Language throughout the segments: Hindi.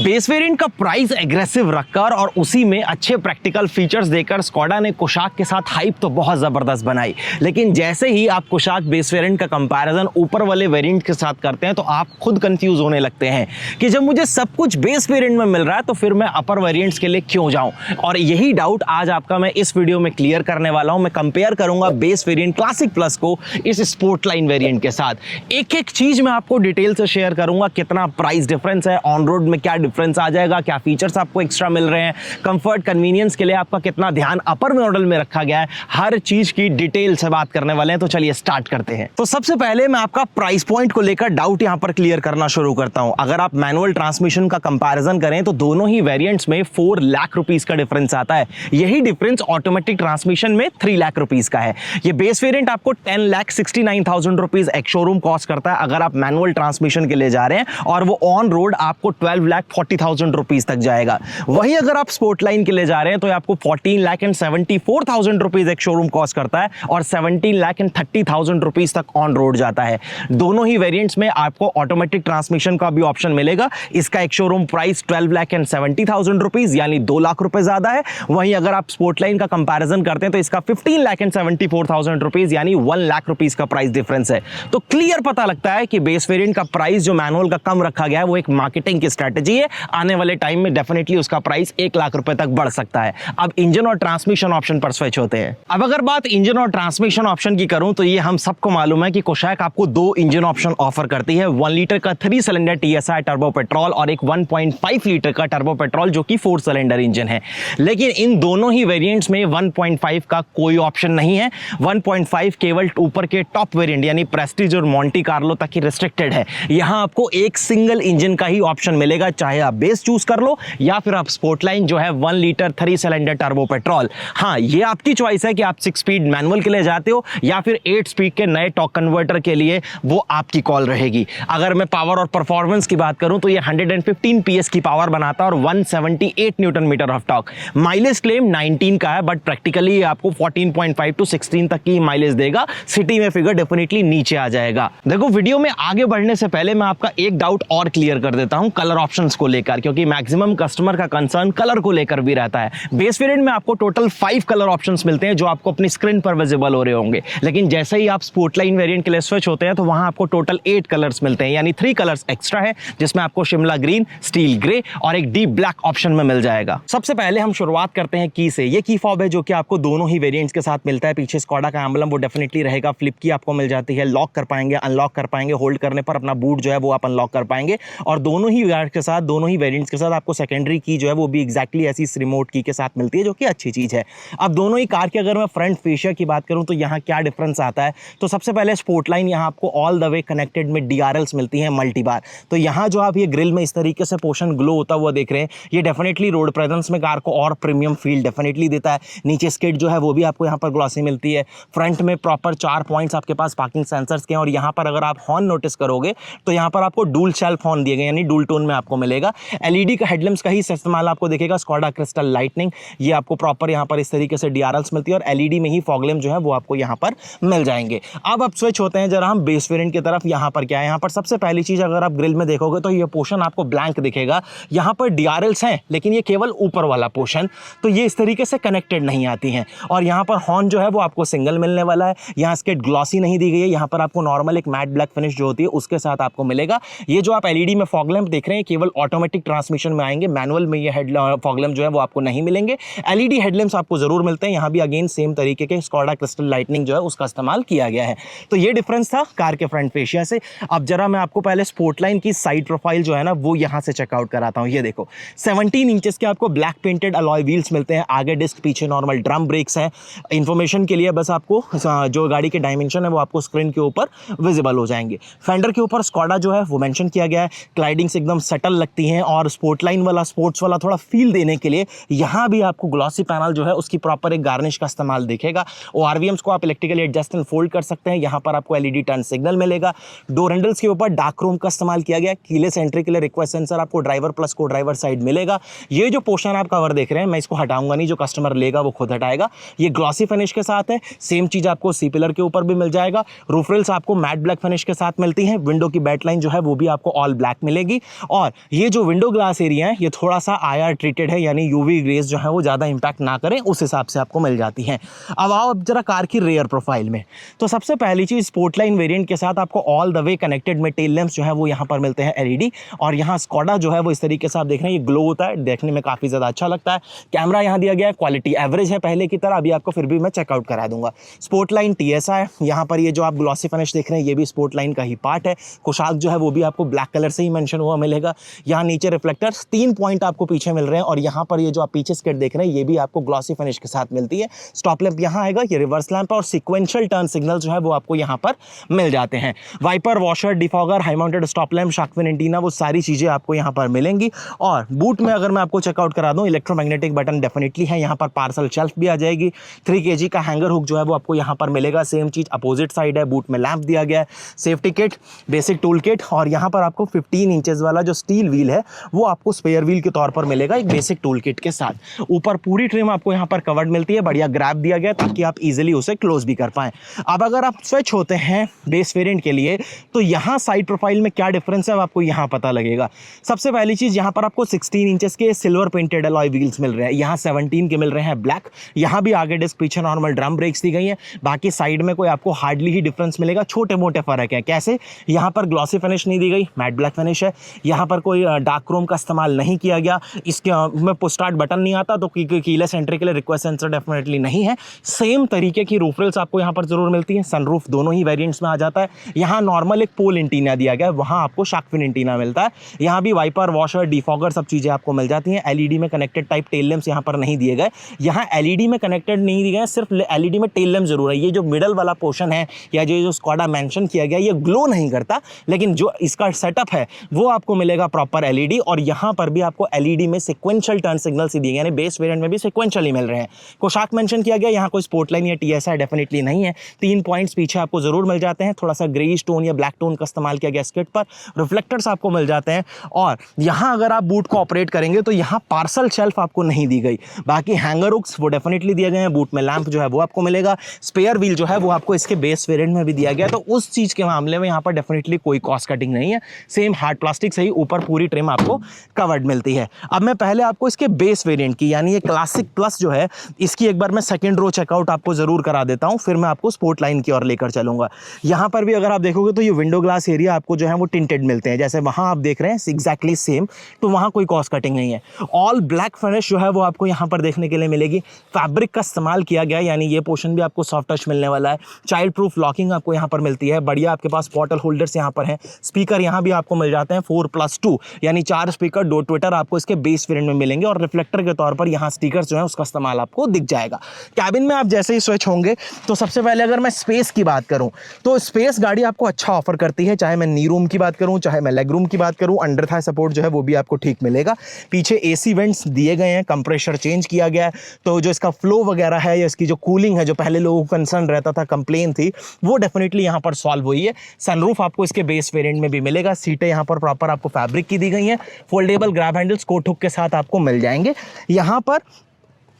बेस वेरिएंट का प्राइस एग्रेसिव रखकर और उसी में अच्छे प्रैक्टिकल फीचर्स देकर स्कोडा ने कुशाक के साथ हाइप तो बहुत जबरदस्त बनाई, लेकिन जैसे ही आप कुशाक बेस वेरिएंट का कंपैरिजन ऊपर वाले वेरिएंट के साथ करते हैं तो आप खुद कंफ्यूज होने लगते हैं कि जब मुझे सब कुछ बेस वेरिएंट में मिल रहा है तो फिर मैं अपर वेरिएंट्स के लिए क्यों जाऊं। और यही डाउट आज आपका मैं इस वीडियो में क्लियर करने वाला हूं। मैं कंपेयर करूंगा बेस वेरिएंट क्लासिक प्लस को इस स्पोर्ट लाइन वेरिएंट के साथ। एक एक चीज मैं आपको डिटेल से शेयर करूंगा, कितना प्राइस डिफरेंस है, ऑन रोड में क्या डिफरेंस आ जाएगा, क्या फीचर्स आपको एक्स्ट्रा मिल रहे हैं, कंफर्ट कन्वीनियंस के लिए आपका कितना ध्यान अपर मॉडल में रखा गया है, हर चीज की डिटेल से बात करने वाले हैं। तो चलिए स्टार्ट करते हैं। तो सबसे पहले मैं आपका प्राइस पॉइंट को लेकर डाउट यहां पर क्लियर करना शुरू करता हूं। अगर आप मैनुअल ट्रांसमिशन का कंपैरिजन करें तो दोनों ही वेरिएंट्स में 4 लाख रुपीस का डिफरेंस आता है। यही डिफरेंस ऑटोमेटिक ट्रांसमिशन में 3 लाख रुपीस का है। ये बेस वेरिएंट आपको 10,69,000 रुपीस एक शोरूम कॉस्ट करता है अगर आप मैनुअल ट्रांसमिशन के लिए जा रहे हैं, और वो ऑन रोड आपको 12,40,000 रुपीस तक जाएगा। वही अगर आप स्पोर्ट लाइन के लिए जा रहे हैं तो आपको 14,74,000 रुपीस एक शोरूम कॉस्ट करता है और 17,30,000 रुपीस तक ऑन रोड जाता है। दोनों ही वेरिएंट्स में आपको ऑटोमेटिक ट्रांसमिशन का भी ऑप्शन मिलेगा। इसका एक शोरूम प्राइस 12,70,000 रुपीस यानी 2 लाख रुपए ज्यादा है। वहीं अगर आप स्पोर्ट लाइन का कंपैरिजन करते हैं तो इसका 15,74,000 रुपीस यानी 1 लाख रुपीस का प्राइस डिफरेंस है। तो क्लियर पता लगता है कि बेस वेरिएंट का प्राइस जो मैनुअल का कम रखा गया है वो एक मार्केटिंग की स्ट्रेटजी है। आने वाले टाइम में डेफिनेटली उसका प्राइस 1 लाख रुपए तक बढ़ सकता है। अब इंजन और ट्रांसमिशन ऑप्शन पर स्विच होते हैं। अब अगर बात इंजन और ट्रांसमिशन ऑप्शन की करूं तो ये हम सबको मालूम है कि कुशाक आपको 2 इंजन ऑप्शन ऑफर करती है। 1 लीटर का 3 सिलेंडर TSI टर्बो पेट्रोल और एक 1.5 लीटर का टर्बो पेट्रोल जो कि 4 सिलेंडर इंजन है। लेकिन इन दोनों ही वेरिएंट्स में 1.5 का कोई ऑप्शन नहीं है। 1.5 केवल ऊपर के टॉप वेरिएंट यानी प्रेस्टीज और मोंटी कार्लो तक ही रिस्ट्रिक्टेड है। यहां आपको एक सिंगल इंजन का ही ऑप्शन मिलेगा, चाहे आप बेस चूज कर लो या फिर आप स्पोर्ट लाइन जो है 1 लीटर 3 सिलेंडर टर्बो पेट्रोल। हाँ, ये आपकी चॉइस है कि आप 6 स्पीड मैनुअल के लिए जाते हो या फिर 8 स्पीड के नए टॉर्क कन्वर्टर के लिए, वो आपकी कॉल रहेगी। अगर मैं पावर और परफॉर्मेंस की बात करूं तो ये 115 PS की पावर बनाता है और 178 newton metre of torque. Mileage claim 19 का है बट प्रैक्टिकली आपको 14.5 to 16 तक की माइलेज देगा। सिटी में फिगर डेफिनेटली नीचे आ जाएगा। देखो, वीडियो में आगे बढ़ने से पहले मैं आपका एक डाउट और क्लियर कर देता हूं कलर ऑप्शंस को लेकर, क्योंकि मैक्सिमम कस्टमर का कंसर्न कलर को लेकर भी रहता है। बेस वेरिएंट में आपको टोटल 5 कलर ऑप्शंस मिलते हैं जो आपको अपनी स्क्रीन पर विजिबल हो रहे होंगे, लेकिन जैसे ही आप स्पोर्ट लाइन वेरिएंट के लिए स्विच होते हैं तो वहां आपको टोटल 8 कलर्स मिलते हैं, यानी 3 कलर्स एक्स्ट्रा है जिसमें आपको शिमला ग्रीन, स्टील ग्रे और एक डीप ब्लैक ऑप्शन में मिल जाएगा। सबसे पहले हम शुरुआत करते हैं की से। ये की फॉब है जो कि आपको दोनों ही वेरिएंट्स के साथ मिलता है। पीछे स्कोडा का एम्बलम वो डेफिनेटली रहेगा। फ्लिप की आपको मिल जाती है, लॉक कर पाएंगे, अनलॉक कर पाएंगे, होल्ड करने पर अपना बूट जो है वो आप अनलॉक कर पाएंगे। और दोनों ही वेरिएंट के साथ, दोनों ही वेरिएंट्स के साथ आपको सेकेंडरी की जो है वो भी एग्जैक्टली ऐसी इस रिमोट की के साथ मिलती है, जो कि अच्छी चीज है। अब दोनों ही कार की अगर मैं फ्रंट फेशियर की बात करूं तो यहाँ क्या डिफरेंस आता है, तो सबसे पहले स्पोर्ट लाइन यहाँ आपको ऑल द वे कनेक्टेड में DRLs मिलती हैं मल्टी बार। तो यहाँ जो आप ये ग्रिल में इस तरीके से पोर्शन ग्लो होता हुआ देख रहे हैं, ये डेफिनेटली रोड प्रेजेंस में कार को और प्रीमियम फील डेफिनेटली देता है। नीचे स्किड जो है वो भी आपको यहाँ पर ग्लॉसी मिलती है। फ्रंट में प्रॉपर 4 पॉइंट्स आपके पास पार्किंग सेंसर्स के हैं, और यहाँ पर अगर आप हॉर्न नोटिस करोगे तो यहाँ पर आपको डुअल शेल्फ हॉर्न दिए गए यानी डुअल टोन में आपको मिलेगा। LED का हेडलैम्प्स का ही इस्तेमाल आपको देखेगा। स्कोडा क्रिस्टल लाइटनिंग ये आपको प्रॉपर यहाँ पर इस तरीके से DRLs मिलती है, और LED में ही फॉग लैम्प जो है वो आपको यहाँ पर मिल जाएंगे। अब स्विच होते हैं जरा हम बेस वेरिएंट की तरफ। यहाँ पर क्या है, यहाँ पर सबसे पहली चीज अगर आप ग्रिल में देखोगे तो ये पोर्शन आपको ब्लैंक दिखेगा। यहाँ पर DRLs हैं लेकिन ये केवल ऊपर वाला पोर्शन, तो ये इस तरीके से कनेक्टेड नहीं आती हैं। और यहाँ पर हॉर्न जो है वो आपको सिंगल मिलने वाला है। यहाँ स्किड ग्लॉसी नहीं दी गई है, यहाँ पर आपको नॉर्मल एक मैट ब्लैक फिनिश जो होती है उसके साथ आपको मिलेगा। ये जो आप LED में फॉग लैम्प देख रहे हैं केवल ऑटोमेटिक ट्रांसमिशन में आएंगे, मैनुअल में ये फॉग लैम्प जो है वो आपको नहीं मिलेंगे। LED हेडलैम्प्स आपको जरूर मिलते हैं। यहाँ भी अगेन सेम तरीके के स्कोडा क्रिस्टल लाइटनिंग जो है उसका इस्तेमाल किया गया है। तो ये डिफरेंस था कार के फ्रंट फेशिया से। अब जरा मैं आपको पहले स्पोर्ट लाइन की साइड प्रोफाइल जो है ना वो यहाँ से चेकआउट कराता हूँ। ये देखो 17 इंचेस के आपको ब्लैक पेंटेड अलॉय व्हील्स मिलते हैं। आगे डिस्क, पीछे नॉर्मल ड्रम ब्रेक्स हैं। इंफॉर्मेशन के लिए बस आपको जो गाड़ी के डायमेंशन है वो आपको स्क्रीन के ऊपर विजिबल हो जाएंगे। फेंडर के ऊपर स्कोडा जो है वो मेंशन किया गया है। क्लाइडिंग्स एकदम सटल लगती हैं, और स्पोर्ट लाइन वाला, स्पोर्ट्स वाला थोड़ा फील देने के लिए यहाँ भी आपको ग्लॉसी पैनल जो है उसकी प्रॉपर एक गार्निश का इस्तेमाल दिखेगा। ORVMs को आप इलेक्ट्रिकली एडजस्ट एंड फोल्ड कर सकते हैं। यहाँ पर आपको LED टर्न सिग्नल मिलेगा। डोर हैंडल्स के ऊपर डार्क क्रोम का इस्तेमाल किया गया। कीलेस एंट्री के लिए रिक्वेस्ट सेंसर आपको ड्राइवर प्लस को ड्राइवर साइड मिलेगा। ये जो पोर्शन आप कवर देख रहे हैं मैं इसको हटाऊंगा नहीं, जो कस्टमर लेगा वो खुद हटाएगा। ये ग्लॉसी फिनिश के साथ है। सेम चीज आपको सी पिलर के ऊपर भी मिल जाएगा। रूफ रेल्स आपको मैट ब्लैक फिनिश के साथ मिलती हैं। विंडो की बैटलाइन जो है वो भी आपको ऑल ब्लैक मिलेगी। और ये जो विंडो ग्लास एरिया है ये थोड़ा सा IR ट्रीटेड है, यानी UV रेज जो है वो ज़्यादा इंपैक्ट ना करें, उस हिसाब से आपको मिल जाती हैं। अब आओ अब जरा कार की रेयर प्रोफाइल में। तो सबसे पहली चीज़, स्पोर्टलाइन वेरिएंट के साथ आपको ऑल द वे कनेक्टेड में टेल लैंप्स जो है वो यहाँ पर मिलते हैं LED, और यहाँ स्कोडा जो है वो इस तरीके से आप देख रहे हैं, ये ग्लो होता है, देखने में काफ़ी ज़्यादा अच्छा लगता है। कैमरा यहाँ दिया गया है, क्वालिटी एवरेज है पहले की तरह, अभी आपको फिर भी मैं चेकआउट करा दूंगा। स्पोर्टलाइन TSI, यहाँ पर ये जो आप ग्लॉसी फिनिश देख रहे हैं ये भी स्पोर्टलाइन का ही पार्ट है। कुशाक जो है वो भी आपको ब्लैक कलर से ही मेंशन हुआ मिलेगा। यहाँ नीचे रिफ्लेक्टर्स 3 पॉइंट आपको पीछे मिल रहे हैं, और यहाँ पर ये जो आप पीछे स्किड देख रहे हैं ये भी आपको ग्लॉसी फिनिश के साथ मिलती है। स्टॉप लैंप यहाँ आएगा, ये रिवर्स लैंप है, और सिक्वेंशियल टर्न सिग्नल जो है वो आपको यहाँ पर मिल जाते हैं। Wiper, washer, defogger, high mounted stop lamp, shark fin antenna, वो सारी चीज़ें आपको यहाँ पर मिलेंगी। और बूट में अगर मैं आपको चेकआउट करा दूँ, इलेक्ट्रोमैग्नेटिक बटन डेफिनेटली है, यहाँ पर पार्सल शेल्फ भी आ जाएगी। 3 kg का हैंगर हुक जो है वो आपको यहाँ पर मिलेगा। सेम चीज़ अपोजिट साइड है, बूट में लैंप दिया गया है। Safety kit, basic tool kit, और यहाँ पर आपको 15 इंचेस वाला जो स्टील व्हील है वो आपको स्पेयर व्हील के तौर पर मिलेगा एक बेसिक टूल किट के साथ। ऊपर पूरी ट्रिम आपको यहाँ पर कवर्ड मिलती है, बढ़िया ग्रैब दिया गया ताकि आप इजीली उसे क्लोज भी कर पाएं। अब अगर आप स्विच होते हैं बेस वेरिएंट के लिए तो यहाँ साइड प्रोफाइल में क्या डिफरेंस है आपको यहाँ पता लगेगा। सबसे पहली चीज़, यहाँ पर आपको 16 इंचेस के सिल्वर पेंटेड अलॉय व्हील्स मिल रहे हैं, यहाँ 17 के मिल रहे हैं ब्लैक। यहाँ भी आगे डिस्क, पीछे नॉर्मल ड्रम ब्रेक्स दी गई है। बाकी साइड में कोई आपको हार्डली ही डिफरेंस मिलेगा, छोटे मोटे फर्क है। कैसे? यहाँ पर ग्लॉसी फिनिश नहीं दी गई, मैट ब्लैक फिनिश है। यहाँ पर कोई डार्क क्रोम का इस्तेमाल नहीं किया गया। इसके में पुश स्टार्ट बटन नहीं आता, तो कीलेस एंट्री के लिए रिक्वेस्ट सेंसर डेफिनेटली नहीं है। सेम तरीके की रूफ रेल्स आपको यहाँ पर जरूर मिलती है। सनरूफ दोनों ही वेरिएंट्स में आ जाता है। यहाँ नॉर्मल एक पोल एंटीना दिया गया है, वहाँ आपको शार्क फिन एंटीना मिलता है। यहाँ भी वाइपर, वॉशर, डिफॉगर सब चीज़ें आपको मिल जाती हैं। LED में कनेक्टेड टाइप टेल लैंप्स यहाँ पर नहीं दिए गए। यहाँ LED में कनेक्टेड नहीं दिए गए, सिर्फ LED में टेल लैंप जरूर है। ये जो मिडल वाला पोर्शन है या जो स्कोडा मेंशन किया गया, ये ग्लो नहीं करता, लेकिन जो इसका सेटअप है वो आपको मिलेगा प्रॉपर LED। और यहाँ पर भी आपको LED में सिक्वेंशियल टर्न सिग्नल्स दिए गए, यानी बेस वेरिएंट में भी सिक्वेंशियली मिल रहे हैं। कुशाक मेंशन किया गया, यहाँ कोई स्पोर्टलाइन या TSI डेफिनेटली नहीं है। 3 पॉइंट्स पीछे आपको जरूर मिल जाते हैं, थोड़ा सा ग्रेइश टोन या ब्लैक टोन का इस्तेमाल किया गया स्किट पर। रिफ्लेक्टर्स आपको मिल जाते हैं, और यहाँ अगर आप बूट को ऑपरेट करेंगे तो यहाँ पार्सल शेल्फ आपको नहीं दी गई। बाकी हैंगर हुक्स वो डेफिनेटली दिए गए हैं। बूट में लैंप जो है वो आपको मिलेगा। स्पेयर व्हील जो है वो आपको इसके बेस वेरिएंट में भी दिया गया, तो उस चीज़ के मामले में यहाँ पर डेफिनेटली कोई कॉस्ट कटिंग नहीं है। सेम हार्ड प्लास्टिक से ही ऊपर पूरी ट्रिम आपको कवर्ड मिलती है। अब मैं पहले आपको इसके बेस वेरिएंट की, यानी ये क्लासिक प्लस जो है, इसकी एक बार मैं सेकंड रो चेकआउट आपको जरूर करा देता हूँ, फिर मैं आपको स्पोर्ट लाइन की ओर लेकर चलूंगा। यहाँ पर भी अगर आप देखोगे तो ये विंडो ग्लास एरिया आपको जो है वो टिंटेड मिलते हैं, जैसे वहाँ आप देख रहे हैं एग्जैक्टली सेम, तो वहाँ कोई कॉस्ट कटिंग नहीं है। ऑल ब्लैक फिनिश जो है वो आपको यहाँ पर देखने के लिए मिलेगी। फैब्रिक का इस्तेमाल किया गया, यानी ये पोर्शन भी आपको सॉफ्ट टच मिलने वाला है। चाइल्ड प्रूफ लॉकिंग आपको यहाँ पर मिलती है। बढ़िया आपके पास बॉटल होल्डर्स यहाँ पर हैं। स्पीकर यहाँ भी आपको मिल जाते हैं 4+2, यानी 4 स्पीकर, 2 ट्विटर आपको इसके बेस वेरिएंट में मिलेंगे, और रिफ्लेक्टर के तौर पर यहाँ स्टिकर्स जो है उसका इस्तेमाल आपको दिख जाएगा। कैबिन में आप जैसे ही स्विच होंगे तो सबसे पहले अगर मैं स्पेस की बात करूं तो स्पेस गाड़ी आपको अच्छा ऑफर करती है, चाहे मैं नी रूम की बात करूं, चाहे मैं लेग रूम की बात करूं। अंडर थाई सपोर्ट जो है वो भी आपको ठीक मिलेगा। पीछे AC वेंट्स दिए गए हैं, कंप्रेशर चेंज किया गया है, तो जो इसका फ्लो वगैरह है या इसकी जो कूलिंग है, जो पहले लोगों को कंसर्न रहता था, कंप्लेन थी, वो डेफिनेटली यहाँ पर सॉल्व हुई है। सनरूफ आपको इसके बेस वेरिएंट में भी मिलेगा। सीटें यहाँ पर प्रॉपर आपको फैब्रिक की दी गई हैं। Foldable grab handles coat hook के साथ आपको मिल जाएंगे। यहाँ पर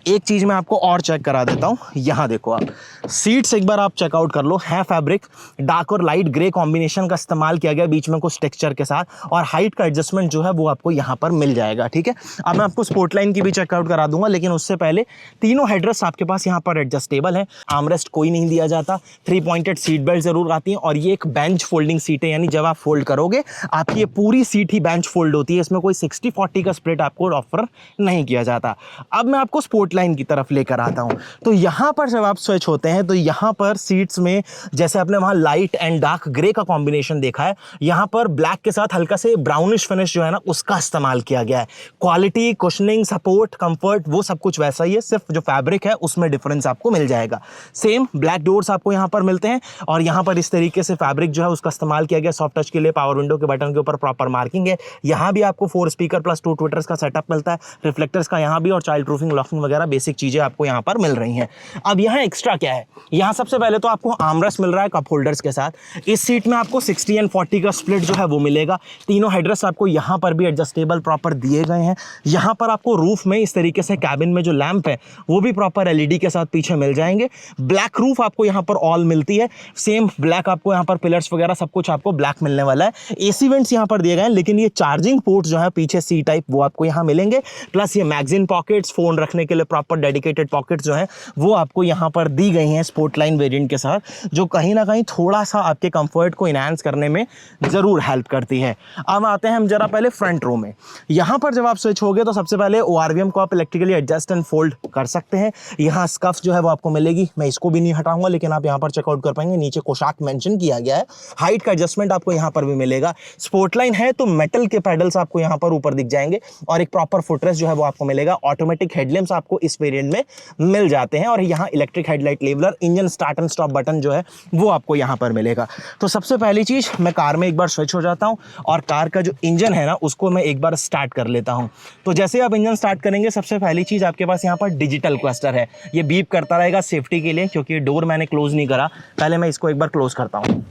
एक चीज़ मैं आपको और चेक करा देता हूँ, यहाँ देखो आप सीट्स एक बार आप चेकआउट कर लो, है फैब्रिक, डार्क और लाइट ग्रे कॉम्बिनेशन का इस्तेमाल किया गया बीच में कुछ टेक्सचर के साथ, और हाइट का एडजस्टमेंट जो है वो आपको यहाँ पर मिल जाएगा। ठीक है, अब मैं आपको स्पोर्टलाइन की भी चेकआउट करा दूंगा, लेकिन उससे पहले तीनों हेडरेस्ट आपके पास यहाँ पर एडजस्टेबल है। आर्मरेस्ट कोई नहीं दिया जाता। 3 पॉइंटेड सीट बेल्ट जरूर आती है, और ये एक बेंच फोल्डिंग सीट है, यानी जब आप फोल्ड करोगे आपकी ये पूरी सीट ही बेंच फोल्ड होती है। इसमें कोई 60-40 का स्प्लिट आपको ऑफर नहीं किया जाता। अब मैं आपको स्पोर्ट लाइन की तरफ लेकर आता हूं, तो यहां पर जब आप स्विच होते हैं तो यहां पर सीट्स में जैसे आपने वहां लाइट एंड डार्क ग्रे का कॉम्बिनेशन देखा है, यहां पर ब्लैक के साथ हल्का से ब्राउनिश फिनिश जो है ना उसका इस्तेमाल किया गया है। क्वालिटी, कुशनिंग, सपोर्ट, कंफर्ट वो सब कुछ वैसा ही है, सिर्फ जो फैब्रिक है उसमें डिफरेंस आपको मिल जाएगा। सेम ब्लैक डोर्स आपको यहां पर मिलते हैं, और यहां पर इस तरीके से फैब्रिक जो है उसका इस्तेमाल किया गया। सॉफ्ट टच के लिए पावर विंडो के बटन के ऊपर प्रॉपर मार्किंग है। यहां भी आपको 4 स्पीकर + 2 ट्विटर्स का सेटअप मिलता है। रिफ्लेक्टर्स का यहां भी, और चाइल्ड प्रूफिंग लॉकिंग वगैरह वगैरह बेसिक चीज़ें आपको यहाँ पर मिल रही हैं। अब यहाँ एक्स्ट्रा क्या है, यहाँ सबसे पहले तो आपको आर्मरेस्ट मिल रहा है कप होल्डर्स के साथ। इस सीट में आपको 60/40 का स्प्लिट जो है वो मिलेगा। तीनों हेडरेस्ट आपको यहाँ पर भी एडजस्टेबल प्रॉपर दिए गए हैं। यहाँ पर आपको रूफ में इस तरीके से कैबिन में जो लैंप है वो भी प्रॉपर एलईडी के साथ पीछे मिल जाएंगे। ब्लैक रूफ आपको यहाँ पर ऑल मिलती है, सेम ब्लैक आपको यहाँ पर पिलर्स वगैरह सब कुछ आपको ब्लैक मिलने वाला है। एसी वेंट्स यहाँ पर दिए गए हैं, लेकिन ये चार्जिंग पोर्ट जो है पीछे सी टाइप वो आपको यहाँ मिलेंगे। प्लस ये मैगजीन पॉकेट्स, फोन रखने के लिए प्रॉपर डेडिकेटेड पॉकेट्स जो है वो आपको यहाँ पर दी गई हैं स्पोर्टलाइन वेरिएंट के साथ, जो कहीं ना कहीं थोड़ा सा आपके कंफर्ट को इनहांस करने में जरूर हेल्प करती है। अब आते हैं हम जरा पहले फ्रंट रो में। यहाँ पर जब आप स्विच होगे तो सबसे पहले ORVM को आप इलेक्ट्रिकली एडजस्ट एंड फोल्ड कर सकते हैं। यहाँ स्कफ जो है वो आपको मिलेगी, मैं इसको भी नहीं हटाऊंगा, लेकिन आप यहाँ पर चेकआउट कर पाएंगे। नीचे कोशाक मेंशन किया गया है। हाइट का एडजस्टमेंट आपको यहाँ पर भी मिलेगा। स्पोर्टलाइन है तो मेटल के पैडल्स आपको यहाँ पर ऊपर दिख जाएंगे और एक प्रॉपर फुटरेस्ट जो है वो आपको मिलेगा। ऑटोमेटिक हेडलैम्प्स आपको इस वेरिएंट में मिल जाते हैं और यहाँ electric headlight leveller, engine start and stop button जो है वो आपको यहाँ पर मिलेगा। तो सबसे पहली चीज, मैं कार में एक बार स्विच हो जाता हूँ और कार का जो इंजन है ना उसको मैं एक बार स्टार्ट कर लेता हूँ। तो जैसे आप इंजन स्टार्ट करेंगे, सबसे पहली चीज आपके पास यहाँ पर डिजिटल क्लस्टर है। ये बीप करता रहेगा सेफ्टी के लिए, क्योंकि डोर मैंने क्लोज नहीं करा। पहले मैं इसको एक बार क्लोज करता हूँ।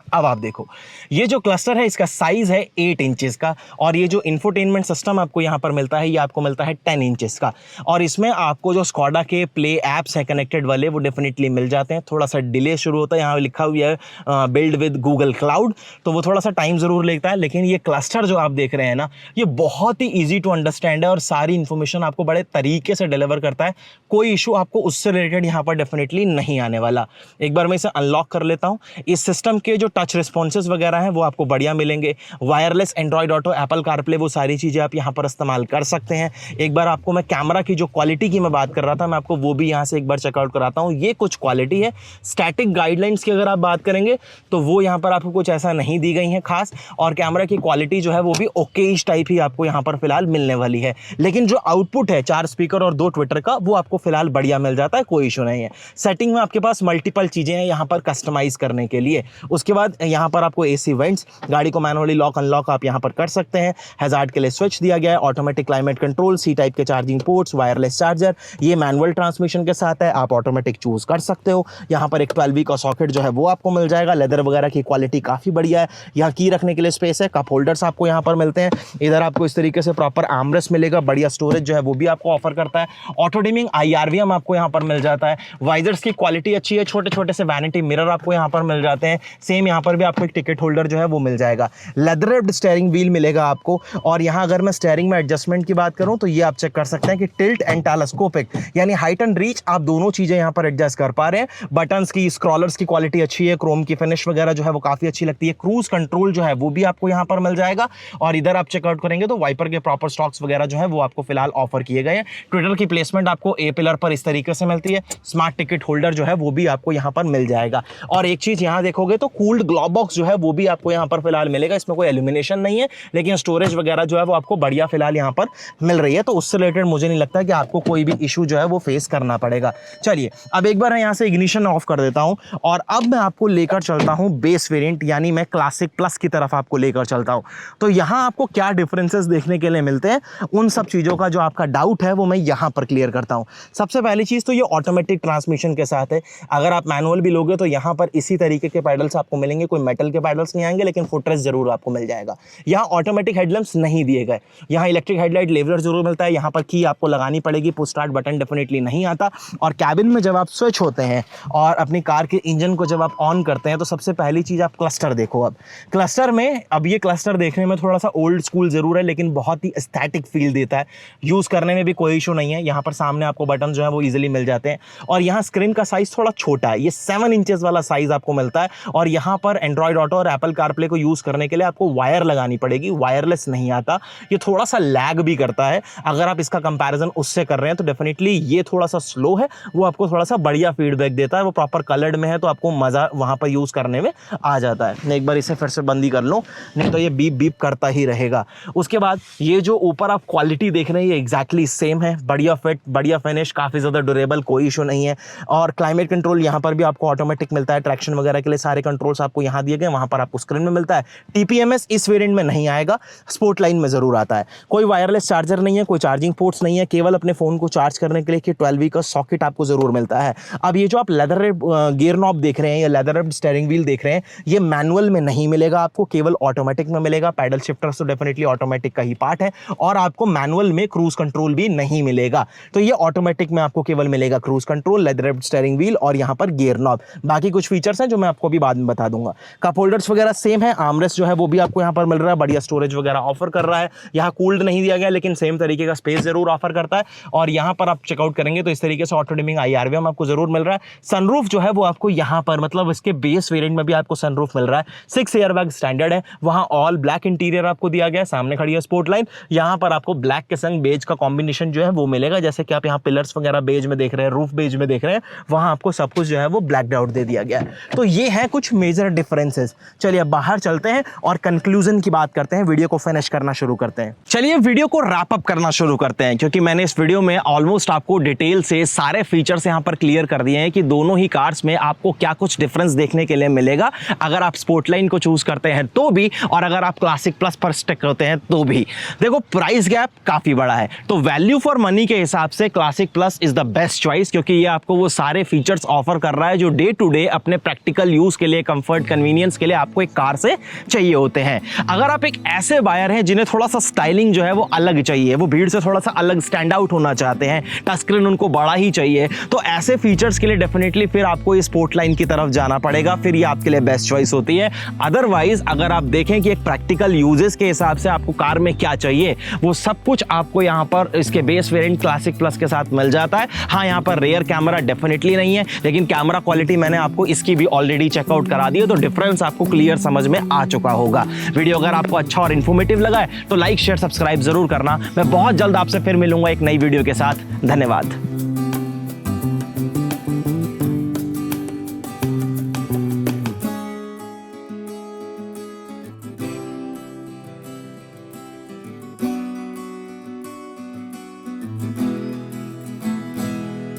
अब आप देखो, ये जो क्लस्टर है इसका साइज है 8 इंचेस का और ये जो इंफोटेनमेंट सिस्टम आपको यहाँ पर मिलता है ये आपको मिलता है 10 इंचेस का। और इसमें आपको जो स्कॉडा के प्ले ऐप्स हैं कनेक्टेड वाले वो डेफिनेटली मिल जाते हैं। थोड़ा सा डिले शुरू होता है, यहाँ लिखा हुआ है बिल्ड विद गूगल क्लाउड, तो वो थोड़ा सा टाइम ज़रूर लेता है। लेकिन ये क्लस्टर जो आप देख रहे हैं ना, ये बहुत ही ईजी टू अंडरस्टैंड है और सारी इन्फॉर्मेशन आपको बड़े तरीके से डिलीवर करता है। कोई इशू आपको उससे रिलेटेड यहाँ पर डेफिनेटली नहीं आने वाला। एक बार मैं इसे अनलॉक कर लेता हूँ। इस सिस्टम के जो टच रिस्पॉन्सेज वगैरह हैं वो आपको बढ़िया मिलेंगे। Wireless Android auto, Apple CarPlay, वो सारी चीज़ें आप यहाँ पर इस्तेमाल कर सकते हैं। एक बार आपको मैं कैमरा की जो क्वालिटी की मैं बात कर रहा था, मैं आपको वो भी यहाँ से एक बार चेकआउट कराता हूँ। ये कुछ क्वालिटी है। स्टैटिक गाइडलाइंस की अगर आप बात करेंगे तो वो यहाँ पर आपको कुछ ऐसा नहीं दी गई है खास, और कैमरा की क्वालिटी जो है वो भी ओकेइश टाइप ही आपको यहाँ पर फिलहाल मिलने वाली है। लेकिन जो आउटपुट है 4 स्पीकर और 2 ट्विटर का, वो आपको फिलहाल बढ़िया मिल जाता है, कोई इशू नहीं है। सेटिंग में आपके पास मल्टीपल चीज़ें हैं यहाँ पर कस्टमाइज करने के लिए। उसके बाद यहाँ पर आपको एसी वेंट्स, गाड़ी को मैनुअली लॉक अनलॉक आप यहाँ पर कर सकते हैं। हैजार्ड के लिए स्विच दिया गया है, automatic climate control, C type के चार्जिंग पोर्ट्स, वायरलेस चार्जर। ये मैनुअल ट्रांसमिशन के साथ है, आप ऑटोमेटिक चूज कर सकते हो। यहाँ पर एक 12V का सॉकेट जो है वो आपको मिल जाएगा। लेदर वगैरह की क्वालिटी काफ़ी बढ़िया है। यहाँ की रखने के लिए स्पेस है। कप होल्डर्स आपको यहाँ पर मिलते हैं। इधर आपको इस तरीके से प्रॉपर आर्मरेस्ट मिलेगा। बढ़िया स्टोरेज जो है वो भी आपको ऑफर करता है। ऑटो डिमिंग IRVM आपको यहाँ पर मिल जाता है। वाइजर्स की क्वालिटी अच्छी है। छोटे छोटे से वैनिटी मिरर आपको यहाँ पर मिल जाते हैं। सेम यहाँ पर भी आपको एक टिकट होल्डर जो है वो मिल जाएगा। लेदर रिब्ड स्टीयरिंग व्हील मिलेगा आपको। और यहाँ अगर मैं स्टीयरिंग में एडजस्टमेंट की बात करूँ तो ये आप चेक कर सकते हैं कि टिल्ट एंड टेलीस्कोपिक, यानी हाइट एंड रीच, आप दोनों चीजें यहाँ पर एडजस्ट कर पा रहे हैं। बटन्स की, स्क्रॉलर्स की क्वालिटी अच्छी है। क्रोम की फिनिश वगैरह जो है वो काफी अच्छी लगती है। क्रूज कंट्रोल जो है वो भी आपको यहाँ पर मिल जाएगा। और इधर आप चेकआउट करेंगे तो वाइपर के प्रॉपर स्टॉक्स वगैरह जो है वो आपको फिलहाल ऑफर किए गए हैं। ट्विटर की प्लेसमेंट आपको ए पिलर पर इस तरीके से मिलती है। स्मार्ट टिकट होल्डर जो है वो भी आपको यहाँ पर मिल जाएगा। और एक चीज यहाँ देखोगे तो कूल्ड ग्लोव बॉक्स जो है वो भी आपको यहाँ पर फिलहाल मिलेगा। इसमें कोई एल्यूमिनेशन नहीं है, लेकिन स्टोरेज वगैरह जो है वो आपको बढ़िया फिलहाल यहाँ पर मिल रही है। तो उससे रिलेटेड मुझे नहीं लगता कि आपको कोई भी इशू जो है वो फेस करना पड़ेगा। चलिए अब एक बार मैं यहाँ से इग्निशन ऑफ कर देता हूँ और अब मैं आपको लेकर चलता हूँ बेस वेरिएंट, यानी मैं क्लासिक प्लस की तरफ आपको लेकर चलता हूँ। तो यहाँ आपको क्या डिफरेंसेस देखने के लिए मिलते हैं, उन सब चीज़ों का जो आपका डाउट है वो मैं यहाँ पर क्लियर करता हूँ। सबसे पहली चीज़ तो ये ऑटोमेटिक ट्रांसमिशन के साथ है। अगर आप मैनुअल भी लोगे तो यहाँ पर इसी तरीके के पैडल्स आपको मिलेंगे। कोई मेटल के पैडल्स नहीं आएंगे, लेकिन फुटरेस्ट जरूर आपको मिल जाएगा। यहाँ ऑटोमेटिक हेडलैम्प्स नहीं दिए गए। यहाँ इलेक्ट्रिक हेडलाइट लेवलर जरूर मिलता है। यहाँ पर की आपको लगानी पड़ेगी, पुश स्टार्ट बटन डेफिनेटली नहीं आता। और कैबिन में जब आप स्विच होते हैं और अपनी कार के इंजन को जब आप ऑन करते हैं तो सबसे पहली चीज़ आप क्लस्टर देखो। अब क्लस्टर में, अब ये क्लस्टर देखने में थोड़ा सा ओल्ड स्कूल जरूर है, लेकिन बहुत ही एस्थेटिक फील देता है। यूज़ करने में भी कोई इशू नहीं है। यहाँ पर सामने आपको बटन जो है वो ईजिली मिल जाते हैं। और यहाँ स्क्रीन का साइज थोड़ा छोटा है, ये 7 इंचेस वाला साइज आपको मिलता है। और यहाँ पर एंड्रॉइड ऑटो और एप्पल कारप्ले को यूज़ करने के लिए आपको वायर लगानी पड़ेगी, वायरलेस नहीं आता। ये थोड़ा सा लैग भी करता है। अगर आप इसका कंपैरिजन उससे कर रहे हैं तो डेफिनेटली ये थोड़ा सा स्लो है, वो आपको थोड़ा सा बढ़िया फीडबैक देता है। वो प्रॉपर कलर्ड में है तो आपको मज़ा वहाँ पर यूज़ करने में आ जाता है। मैं एक बार इसे फिर से बंदी कर लूँ, नहीं तो ये बीप बीप करता ही रहेगा। उसके बाद ये जो ऊपर आप क्वालिटी देख रहे हैं ये एग्जैक्टली सेम है। बढ़िया फिट, बढ़िया फिनिश, काफ़ी ज़्यादा ड्यूरेबल, कोई इशू नहीं है। और क्लाइमेट कंट्रोल यहाँ पर भी आपको ऑटोमेटिक मिलता है। ट्रैक्शन वगैरह के लिए सारे कंट्रोल्स आपको आपको यहाँ दिए गए, वहां पर आपको स्क्रीन में मिलता है। TPMS इस वेरिएंट में नहीं आएगा, स्पोर्टलाइन में जरूर आता है। कोई वायरलेस चार्जर नहीं है, कोई चार्जिंग पोर्ट्स नहीं है, केवल अपने फोन को चार्ज करने के लिए 12V का सॉकेट आपको जरूर मिलता है। अब ये जो आप लेदर गियर नॉब देख रहे हैं या लेदर स्टीयरिंग व्हील देख रहे हैं, ये मैनुअल में नहीं मिलेगा आपको, केवल ऑटोमेटिक में मिलेगा। पैडल शिफ्टर तो डेफिनेटली ऑटोमेटिक का ही पार्ट है, और आपको मैनुअल में क्रूज कंट्रोल भी नहीं मिलेगा। तो ये ऑटोमेटिक में आपको केवल मिलेगा cruise control, leather steering wheel और यहाँ पर गियर नॉब। बाकी कुछ फीचर्स हैं जो मैं आपको भी बाद में बता दूंगा। कप होल्डर्स वगैरह सेम है, आर्मरेस्ट जो है वो भी आपको यहाँ पर मिल रहा है, बढ़िया स्टोरेज वगैरह ऑफर कर रहा है। यहाँ कूल्ड नहीं दिया गया, लेकिन सेम तरीके का स्पेस जरूर ऑफर करता है। और यहाँ पर आप चेकआउट करेंगे तो इस तरीके से ऑटो डिमिंग IRVM आपको जरूर मिल रहा है। सनरूफ जो है वो आपको यहाँ पर, मतलब इसके बेस वेरिएंट में भी आपको सनरूफ मिल रहा है। 6 एयरबैग स्टैंडर्ड है, वहाँ ऑल ब्लैक इंटीरियर आपको दिया गया है। सामने खड़ी है स्पोर्टलाइन, यहाँ पर आपको ब्लैक के संग बेज का कॉम्बिनेशन जो है वो मिलेगा। जैसे कि आप यहाँ पिलर्स वगैरह बेज में देख रहे हैं, रूफ बेज में देख रहे हैं, वहाँ आपको सब कुछ जो है वो ब्लैक आउट दे दिया गया है। तो ये है कुछ मेजर डिफरेंसेस। चलिए अब बाहर चलते हैं और कंक्लूजन की बात करते हैं, वीडियो को फिनिश करना शुरू करते हैं। चलिए वीडियो को रैप अप करना शुरू करते हैं, क्योंकि मैंने इस वीडियो में ऑलमोस्ट आपको डिटेल से सारे फीचर्स यहाँ पर क्लियर कर दिए हैं कि दोनों ही कार्स में आपको क्या कुछ डिफरेंस देखने के लिए मिलेगा अगर आप स्पोर्टलाइन को चूज करते हैं तो भी, और अगर आप क्लासिक प्लस पर स्टिक करते हैं तो भी। देखो प्राइस गैप काफी बड़ा है, तो वैल्यू फॉर मनी के हिसाब से classic plus is the best choice, क्योंकि ये आपको वो सारे फीचर्स ऑफर कर रहा है जो डे टू डे अपने प्रैक्टिकल यूज के लिए, कंफर्ट, कन्वीनियंस के लिए आपको एक कार से चाहिए होते हैं। अगर आप एक ऐसे बायर हैं जिन्हें थोड़ा सा स्टाइलिंग जो है वो अलग चाहिए, वो भीड़ से थोड़ा सा अलग स्टैंड आउट होना चाहते हैं, टच स्क्रीन उनको बड़ा ही चाहिए, तो ऐसे फीचर्स के लिए डेफिनेटली फिर आपको ये स्पोर्टलाइन की तरफ जाना पड़ेगा, फिर ये आपके लिए बेस्ट चॉइस होती है। अदरवाइज अगर आप देखें कि एक प्रैक्टिकल यूजेस के हिसाब से आपको कार में क्या चाहिए, वो सब कुछ आपको यहाँ पर इसके बेस वेरिएंट क्लासिक प्लस के साथ मिल जाता है। हाँ, यहाँ पर रेयर कैमरा डेफिनेटली नहीं है, लेकिन कैमरा क्वालिटी मैंने आपको इसकी भी ऑलरेडी चेकआउट करा दी है, तो डिफरेंस आपको क्लियर समझ में आ चुका होगा। वीडियो अगर आपको अच्छा और इन्फॉर्मेटिव लगा है तो लाइक, शेयर, सब्सक्राइब जरूर करना। मैं बहुत जल्द आपसे फिर मिलूंगा एक नई वीडियो के साथ। धन्यवाद।